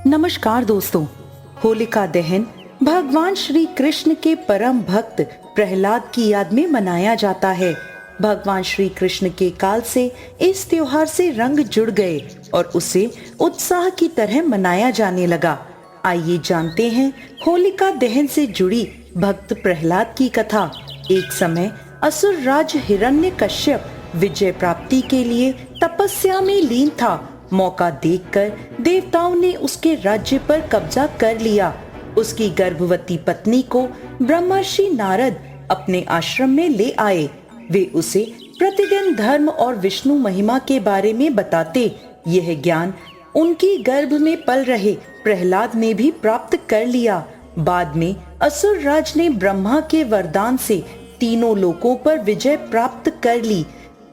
नमस्कार दोस्तों। होलिका दहन भगवान श्री कृष्ण के परम भक्त प्रहलाद की याद में मनाया जाता है। भगवान श्री कृष्ण के काल से इस त्योहार से रंग जुड़ गए और उसे उत्साह की तरह मनाया जाने लगा। आइए जानते हैं होलिका दहन से जुड़ी भक्त प्रहलाद की कथा। एक समय असुर राज हिरण्यकश्यप विजय प्राप्ति के लिए तपस्या में लीन था। मौका देखकर देवताओं ने उसके राज्य पर कब्जा कर लिया। उसकी गर्भवती पत्नी को ब्रह्मर्षि नारद अपने आश्रम में ले आए। वे उसे प्रतिदिन धर्म और विष्णु महिमा के बारे में बताते। यह ज्ञान उनकी गर्भ में पल रहे प्रहलाद ने भी प्राप्त कर लिया। बाद में असुर राज ने ब्रह्मा के वरदान से तीनों लोकों पर विजय प्राप्त कर ली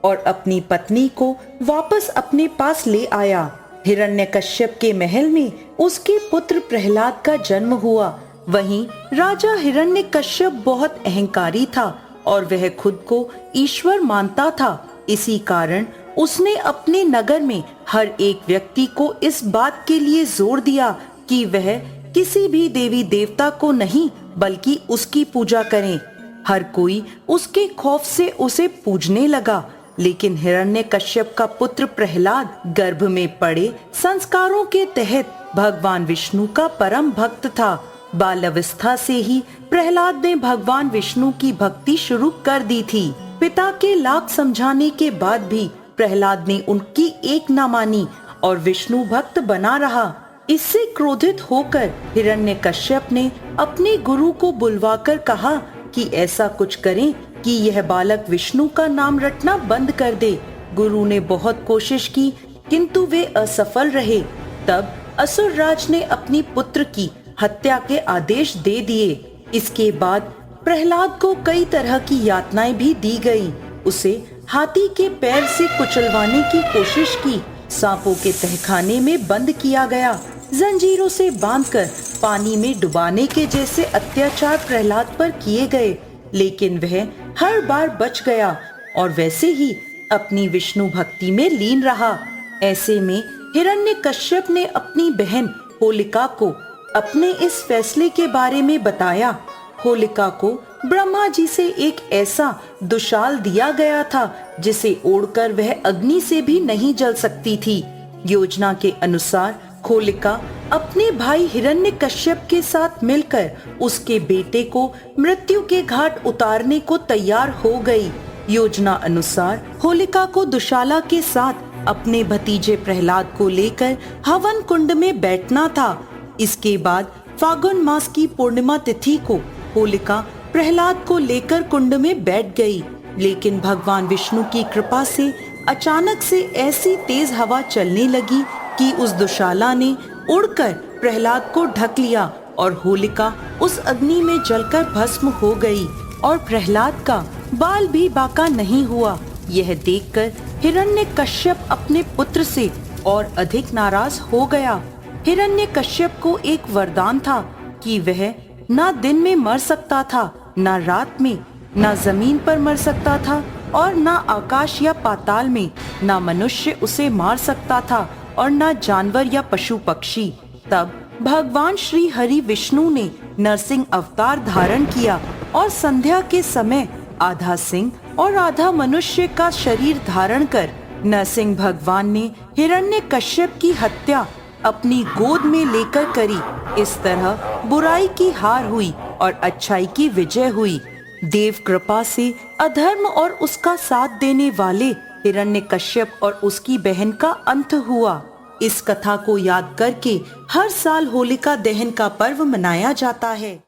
और अपनी पत्नी को वापस अपने पास ले आया। हिरण्यकश्यप के महल में उसके पुत्र प्रहलाद का जन्म हुआ। वहीं राजा हिरण्यकश्यप बहुत अहंकारी था और वह खुद को ईश्वर मानता था। इसी कारण उसने अपने नगर में हर एक व्यक्ति को इस बात के लिए जोर दिया कि वह किसी भी देवी देवता को नहीं बल्कि उसकी पूजा करें। हर कोई उसके खौफ से उसे पूजने लगा। लेकिन हिरण्यकश्यप का पुत्र प्रहलाद गर्भ में पड़े संस्कारों के तहत भगवान विष्णु का परम भक्त था। बाल अवस्था से ही प्रहलाद ने भगवान विष्णु की भक्ति शुरू कर दी थी। पिता के लाख समझाने के बाद भी प्रहलाद ने उनकी एक न मानी और विष्णु भक्त बना रहा। इससे क्रोधित होकर हिरण्यकश्यप ने अपने गुरु को बुलवाकर कहा कि ऐसा कुछ करें कि यह बालक विष्णु का नाम रटना बंद कर दे। गुरु ने बहुत कोशिश की किंतु वे असफल रहे। तब असुर राज ने अपनी पुत्र की हत्या के आदेश दे दिए। इसके बाद प्रहलाद को कई तरह की यातनाएं भी दी गई। उसे हाथी के पैर से कुचलवाने की कोशिश की, सांपों के तहखाने में बंद किया गया, जंजीरों से बांधकर पानी में डुबाने के जैसे अत्याचार प्रहलाद पर किए गए। लेकिन वह हर बार बच गया और वैसे ही अपनी विष्णु भक्ति में लीन रहा। ऐसे में हिरण्यकश्यप ने अपनी बहन होलिका को अपने इस फैसले के बारे में बताया। होलिका को ब्रह्मा जी से एक ऐसा दुशाल दिया गया था जिसे ओढ़कर वह अग्नि से भी नहीं जल सकती थी। योजना के अनुसार होलिका अपने भाई हिरण्यकश्यप के साथ मिलकर उसके बेटे को मृत्यु के घाट उतारने को तैयार हो गई। योजना अनुसार होलिका को दुशाला के साथ अपने भतीजे प्रहलाद को लेकर हवन कुंड में बैठना था। इसके बाद फागुन मास की पूर्णिमा तिथि को होलिका प्रहलाद को लेकर कुंड में बैठ गई। लेकिन भगवान विष्णु की कृपा से अचानक से ऐसी तेज हवा चलने लगी कि उस दुशाला ने उड़कर प्रहलाद को ढक लिया और होलिका उस अग्नि में जलकर भस्म हो गई और प्रहलाद का बाल भी बाका नहीं हुआ। यह देखकर हिरण्यकश्यप अपने पुत्र से और अधिक नाराज हो गया। हिरण्यकश्यप को एक वरदान था कि वह ना दिन में मर सकता था, ना रात में, ना जमीन पर मर सकता था और ना आकाश या पाताल में। ना मनुष्य उसे मार सकता था और ना जानवर या पशु पक्षी। तब भगवान श्री हरि विष्णु ने नरसिंह अवतार धारण किया और संध्या के समय आधा सिंह और आधा मनुष्य का शरीर धारण कर नरसिंह भगवान ने हिरण्यकश्यप की हत्या अपनी गोद में लेकर करी। इस तरह बुराई की हार हुई और अच्छाई की विजय हुई। देव कृपा से अधर्म और उसका साथ देने वाले हिरण्यकश्यप और उसकी बहन का अंत हुआ। इस कथा को याद करके हर साल होलिका दहन का पर्व मनाया जाता है।